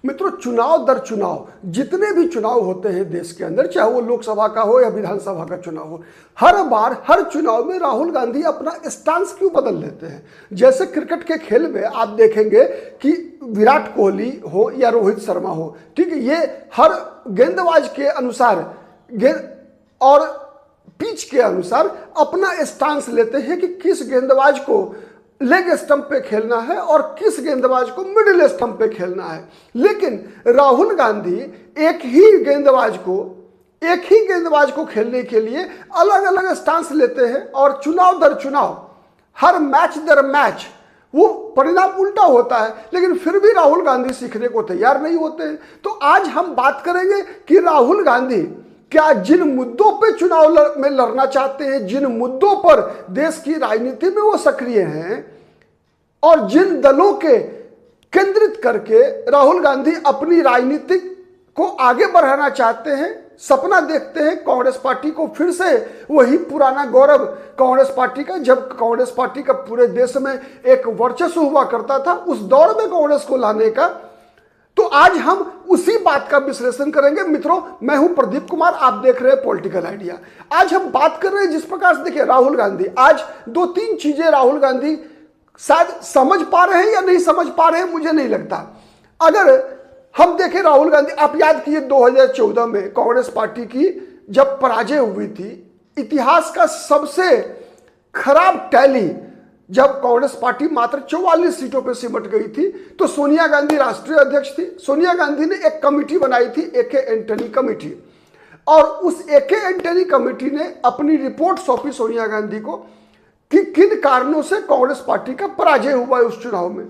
मित्रों, चुनाव दर चुनाव जितने भी चुनाव होते हैं देश के अंदर, चाहे वो लोकसभा का हो या विधानसभा का चुनाव हो, हर बार हर चुनाव में राहुल गांधी अपना स्टांस क्यों बदल लेते हैं। जैसे क्रिकेट के खेल में आप देखेंगे कि विराट कोहली हो या रोहित शर्मा हो, ठीक है, ये हर गेंदबाज के अनुसार और पिच के अनुसार अपना स्टांस लेते हैं कि किस गेंदबाज को लेग स्टंप पे खेलना है और किस गेंदबाज को मिडिल स्टंप पे खेलना है। लेकिन राहुल गांधी एक ही गेंदबाज को खेलने के लिए अलग अलग स्टांस लेते हैं और चुनाव दर चुनाव, हर मैच दर मैच वो परिणाम उल्टा होता है, लेकिन फिर भी राहुल गांधी सीखने को तैयार नहीं होते हैं। तो आज हम बात करेंगे कि राहुल गांधी क्या जिन मुद्दों पे चुनाव में लड़ना चाहते हैं, जिन मुद्दों पर देश की राजनीति में वो सक्रिय हैं और जिन दलों के केंद्रित करके राहुल गांधी अपनी राजनीति को आगे बढ़ाना चाहते हैं, सपना देखते हैं कांग्रेस पार्टी को फिर से वही पुराना गौरव कांग्रेस पार्टी का, जब कांग्रेस पार्टी का पूरे देश में एक वर्चस्व हुआ करता था, उस दौर में कांग्रेस को लाने का। तो आज हम उसी बात का विश्लेषण करेंगे। मित्रों, मैं हूं प्रदीप कुमार, आप देख रहे हैं पॉलिटिकल आइडिया। आज हम बात कर रहे हैं जिस प्रकार से, देखिए राहुल गांधी आज 2-3 चीजें राहुल गांधी शायद समझ पा रहे हैं या नहीं समझ पा रहे हैं, मुझे नहीं लगता। अगर हम देखें राहुल गांधी, आप याद कीजिए 2014 में कांग्रेस पार्टी की जब पराजय हुई थी, इतिहास का सबसे खराब टैली, जब कांग्रेस पार्टी मात्र 44 सीटों पर सिमट गई थी, तो सोनिया गांधी राष्ट्रीय अध्यक्ष थी। सोनिया गांधी ने एक कमेटी बनाई थी, एके एंटनी कमेटी, और उस एके एंटनी कमेटी ने अपनी रिपोर्ट सौंपी सोनिया गांधी को कि किन कारणों से कांग्रेस पार्टी का पराजय हुआ है उस चुनाव में।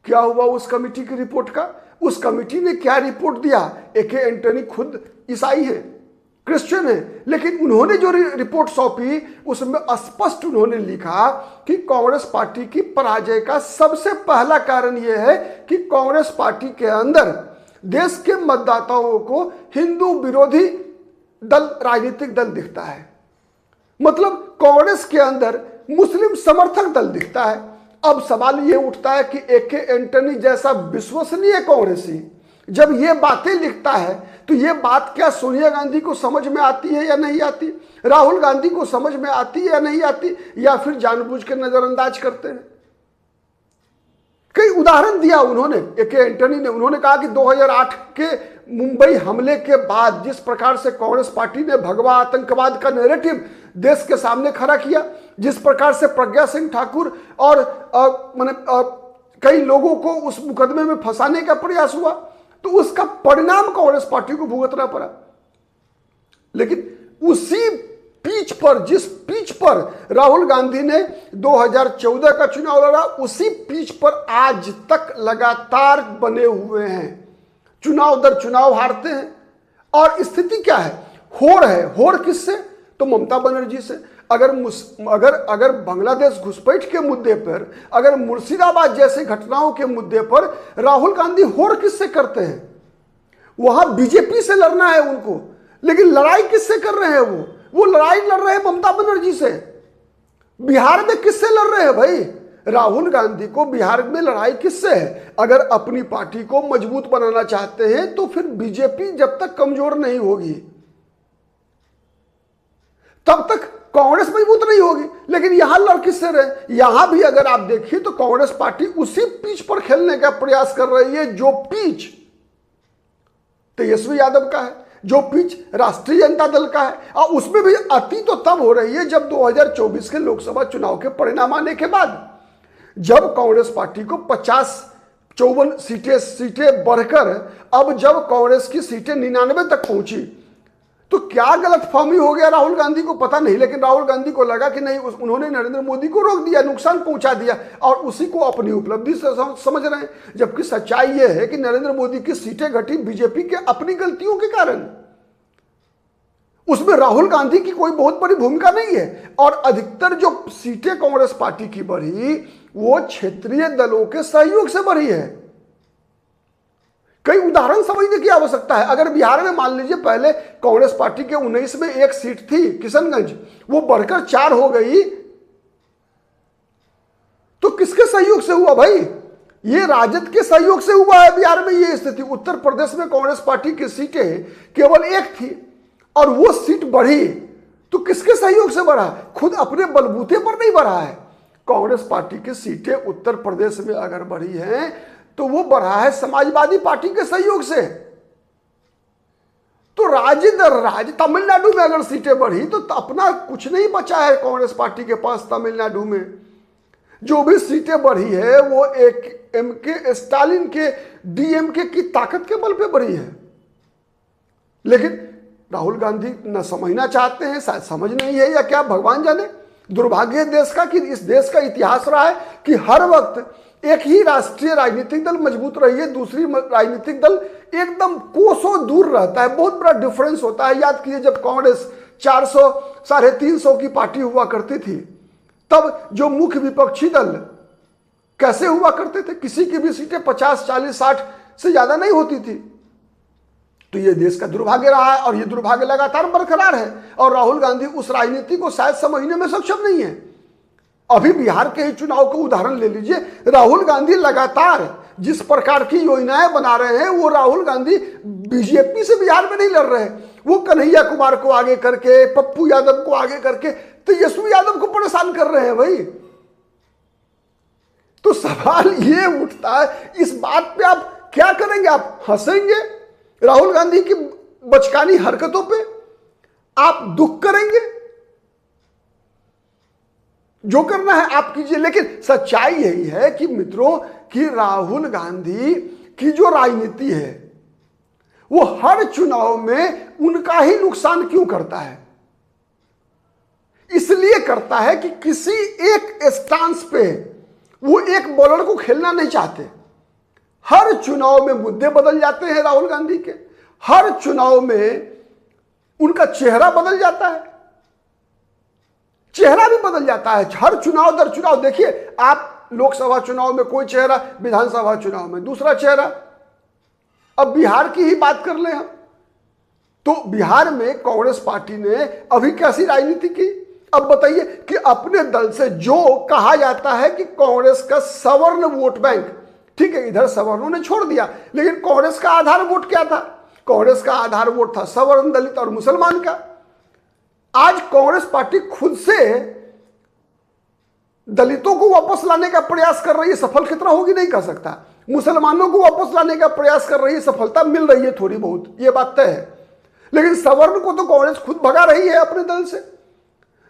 क्या हुआ उस कमेटी की रिपोर्ट का? उस कमेटी ने क्या रिपोर्ट दिया? एके एंटनी खुद ईसाई है, क्रिश्चियन है, लेकिन उन्होंने जो रिपोर्ट सौंपी उसमें स्पष्ट उन्होंने लिखा कि कांग्रेस पार्टी की पराजय का सबसे पहला कारण यह है कि कांग्रेस पार्टी के अंदर देश के मतदाताओं को हिंदू विरोधी दल, राजनीतिक दल दिखता है। मतलब कांग्रेस के अंदर मुस्लिम समर्थक दल दिखता है। अब सवाल यह उठता है कि एके एंटनी जैसा विश्वसनीय कांग्रेसी जब ये बातें लिखता है, तो ये बात क्या सोनिया गांधी को समझ में आती है या नहीं आती, राहुल गांधी को समझ में आती है या नहीं आती, या फिर जानबूझ के नजरअंदाज करते हैं? कई उदाहरण दिया उन्होंने, एके एंटनी ने। उन्होंने कहा कि 2008 के मुंबई हमले के बाद जिस प्रकार से कांग्रेस पार्टी ने भगवा आतंकवाद का नैरेटिव देश के सामने खड़ा किया, जिस प्रकार से प्रज्ञा सिंह ठाकुर और कई लोगों को उस मुकदमे में फंसाने का प्रयास हुआ, तो उसका परिणाम कांग्रेस पार्टी को भुगतना पड़ा। लेकिन उसी पिच पर, जिस पिच पर राहुल गांधी ने 2014 का चुनाव लड़ा, उसी पिच पर आज तक लगातार बने हुए हैं, चुनाव दर चुनाव हारते हैं। और स्थिति क्या है? होड़ है। होड़ किससे? तो ममता बनर्जी से। अगर बांग्लादेश घुसपैठ के मुद्दे पर, अगर मुर्शिदाबाद जैसे घटनाओं के मुद्दे पर राहुल गांधी होड़ किससे करते हैं? वहां बीजेपी से लड़ना है उनको, लेकिन लड़ाई किससे कर रहे हैं? वो लड़ाई लड़ रहे हैं ममता बनर्जी से। बिहार में किससे लड़ रहे हैं भाई? राहुल गांधी को बिहार में लड़ाई किससे है? अगर अपनी पार्टी को मजबूत बनाना चाहते हैं तो फिर बीजेपी जब तक कमजोर नहीं होगी तब तक कांग्रेस मजबूत नहीं होगी। लेकिन यहां लड़ किससे रहे? यहां भी अगर आप देखिए तो कांग्रेस पार्टी उसी पिच पर खेलने का प्रयास कर रही है जो पिच तेजस्वी यादव का है, जो पिच राष्ट्रीय जनता दल का है। और उसमें भी अति तो तब हो रही है जब 2024 के लोकसभा चुनाव के परिणाम आने के बाद, जब कांग्रेस पार्टी को 50-54 सीटें बढ़कर अब जब कांग्रेस की सीटें 99 तक पहुंची, तो क्या गलतफहमी हो गया राहुल गांधी को पता नहीं, लेकिन राहुल गांधी को लगा कि नहीं, उन्होंने नरेंद्र मोदी को रोक दिया, नुकसान पहुंचा दिया, और उसी को अपनी उपलब्धि से समझ रहे हैं। जबकि सच्चाई यह है कि नरेंद्र मोदी की सीटें घटी बीजेपी के अपनी गलतियों के कारण। उसमें राहुल गांधी की कोई बहुत बड़ी भूमिका नहीं है। और अधिकतर जो सीटें कांग्रेस पार्टी की बढ़ी वो क्षेत्रीय दलों के सहयोग से बढ़ी है। कई उदाहरण समझने की आवश्यकता है। अगर बिहार में मान लीजिए पहले कांग्रेस पार्टी के 19 में एक सीट थी किशनगंज, वो बढ़कर 4 हो गई, तो किसके सहयोग से हुआ भाई? ये राजद के सहयोग से हुआ है बिहार में ये स्थिति। उत्तर प्रदेश में कांग्रेस पार्टी की सीटें केवल एक थी और वो सीट बढ़ी तो किसके सहयोग से बढ़ा? खुद अपने बलबूते पर नहीं बढ़ा है। कांग्रेस पार्टी की सीटें उत्तर प्रदेश में अगर बढ़ी हैं तो वो बढ़ा है समाजवादी पार्टी के सहयोग से। तो राज्य दर राज्य तमिलनाडु में अगर सीटें बढ़ी तो अपना कुछ नहीं बचा है कांग्रेस पार्टी के पास। तमिलनाडु में जो भी सीटें बढ़ी है वो एक एमके स्टालिन के डीएमके की ताकत के बल पे बढ़ी है। लेकिन राहुल गांधी न समझना चाहते हैं, शायद समझ नहीं है या क्या, भगवान जाने। दुर्भाग्य देश का कि इस देश का इतिहास रहा है कि हर वक्त एक ही राष्ट्रीय राजनीतिक दल मजबूत रही है, दूसरी राजनीतिक दल एकदम कोसों दूर रहता है। बहुत बड़ा डिफरेंस होता है। याद कीजिए जब कांग्रेस 400 350 की पार्टी हुआ करती थी तब जो मुख्य विपक्षी दल कैसे हुआ करते थे, किसी की भी सीटें 50 40 60 से ज्यादा नहीं होती थी। तो ये देश का दुर्भाग्य रहा है और ये दुर्भाग्य लगातार बरकरार है और राहुल गांधी उस राजनीति को शायद समझने में सक्षम नहीं है। अभी बिहार के ही चुनाव का उदाहरण ले लीजिए। राहुल गांधी लगातार जिस प्रकार की योजनाएं बना रहे हैं वो राहुल गांधी बीजेपी से बिहार में नहीं लड़ रहे हैं। वो कन्हैया कुमार को आगे करके, पप्पू यादव को आगे करके तेजस्वी यादव को परेशान कर रहे हैं भाई। तो सवाल ये उठता है, इस बात पे आप क्या करेंगे? आप हंसेंगे राहुल गांधी की बचकानी हरकतों पे? आप दुख करेंगे? जो करना है आप कीजिए। लेकिन सच्चाई यही है कि मित्रों कि राहुल गांधी की जो राजनीति है वो हर चुनाव में उनका ही नुकसान क्यों करता है? इसलिए करता है कि किसी एक स्टांस पे वो एक बॉलर को खेलना नहीं चाहते। हर चुनाव में मुद्दे बदल जाते हैं राहुल गांधी के, हर चुनाव में उनका चेहरा बदल जाता है, चेहरा भी बदल जाता है हर चुनाव दर चुनाव। देखिए आप लोकसभा चुनाव में कोई चेहरा, विधानसभा चुनाव में दूसरा चेहरा। अब बिहार की ही बात कर लें हम, तो बिहार में कांग्रेस पार्टी ने अभी कैसी राजनीति की? अब बताइए कि अपने दल से जो कहा जाता है कि कांग्रेस का सवर्ण वोट बैंक, ठीक है इधर सवर्णों ने छोड़ दिया, लेकिन कांग्रेस का आधार वोट क्या था? कांग्रेस का आधार वोट था सवर्ण, दलित और मुसलमान का। आज कांग्रेस पार्टी खुद से दलितों को वापस लाने का प्रयास कर रही है। सफल कितना होगी नहीं कह सकता। मुसलमानों को वापस लाने का प्रयास कर रही है, सफलता मिल रही है थोड़ी बहुत, ये बात तय है। लेकिन सवर्ण को तो कांग्रेस खुद भगा रही है अपने दल से।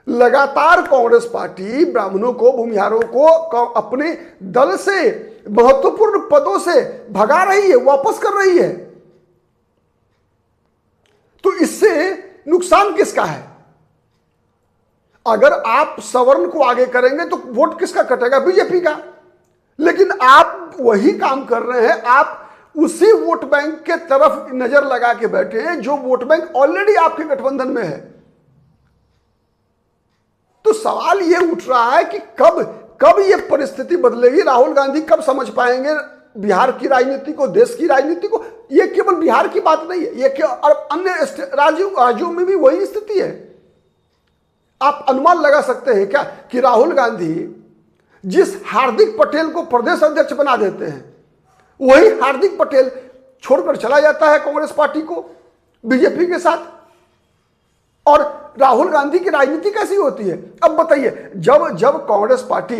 लगातार कांग्रेस पार्टी ब्राह्मणों को, भूमिहारों को अपने दल से महत्वपूर्ण पदों से भगा रही है, वापस कर रही है। तो इससे नुकसान किसका है? अगर आप सवर्ण को आगे करेंगे तो वोट किसका कटेगा? बीजेपी का। लेकिन आप वही काम कर रहे हैं, आप उसी वोट बैंक के तरफ नजर लगा के बैठे हैं जो वोट बैंक ऑलरेडी आपके गठबंधन में है। तो सवाल यह उठ रहा है कि कब यह परिस्थिति बदलेगी? राहुल गांधी कब समझ पाएंगे बिहार की राजनीति को, देश की राजनीति को? यह केवल बिहार की बात नहीं है, यह और अन्य राज्यों में भी वही स्थिति है। आप अनुमान लगा सकते हैं क्या कि राहुल गांधी जिस हार्दिक पटेल को प्रदेश अध्यक्ष बना देते हैं वही हार्दिक पटेल छोड़कर चला जाता है कांग्रेस पार्टी को बीजेपी के साथ, और राहुल गांधी की राजनीति कैसी होती है? अब बताइए, जब कांग्रेस पार्टी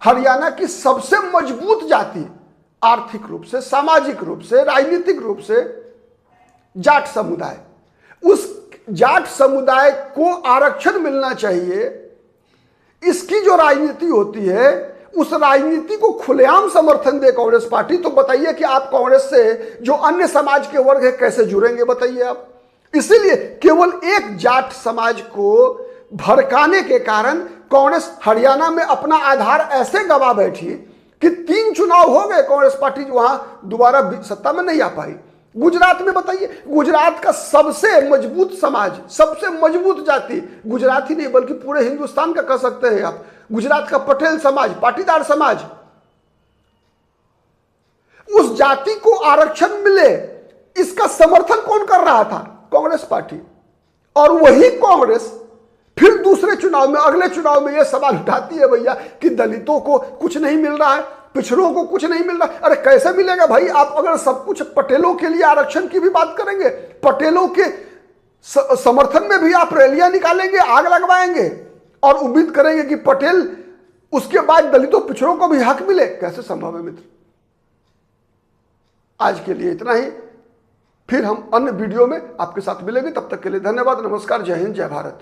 हरियाणा की सबसे मजबूत जाति, आर्थिक रूप से, सामाजिक रूप से, राजनीतिक रूप से जाट समुदाय, उस जाट समुदाय को आरक्षण मिलना चाहिए, इसकी जो राजनीति होती है उस राजनीति को खुलेआम समर्थन दे कांग्रेस पार्टी, तो बताइए कि आप कांग्रेस से जो अन्य समाज के वर्ग है कैसे जुड़ेंगे? बताइए आप। इसीलिए केवल एक जाट समाज को भड़काने के कारण कांग्रेस हरियाणा में अपना आधार ऐसे गवा बैठी कि 3 चुनाव हो गए, कांग्रेस पार्टी वहां दोबारा सत्ता में नहीं आ पाई। गुजरात में बताइए, गुजरात का सबसे मजबूत समाज, सबसे मजबूत जाति, गुजरात ही नहीं बल्कि पूरे हिंदुस्तान का कह सकते हैं आप, गुजरात का पटेल समाज, पाटीदार समाज, उस जाति को आरक्षण मिले इसका समर्थन कौन कर रहा था? कांग्रेस पार्टी। और वही कांग्रेस फिर दूसरे चुनाव में, अगले चुनाव में यह सवाल उठाती है भैया कि दलितों को कुछ नहीं मिल रहा है, पिछड़ों को कुछ नहीं मिल रहा। अरे कैसे मिलेगा भाई? आप अगर सब कुछ पटेलों के लिए आरक्षण की भी बात करेंगे, पटेलों के समर्थन में भी आप रैलियां निकालेंगे, आग लगवाएंगे और उम्मीद करेंगे कि पटेल उसके बाद दलितों पिछड़ों को भी हक मिले, कैसे संभव है मित्र? आज के लिए इतना ही, फिर हम अन्य वीडियो में आपके साथ मिलेंगे। तब तक के लिए धन्यवाद, नमस्कार, जय हिंद, जय भारत।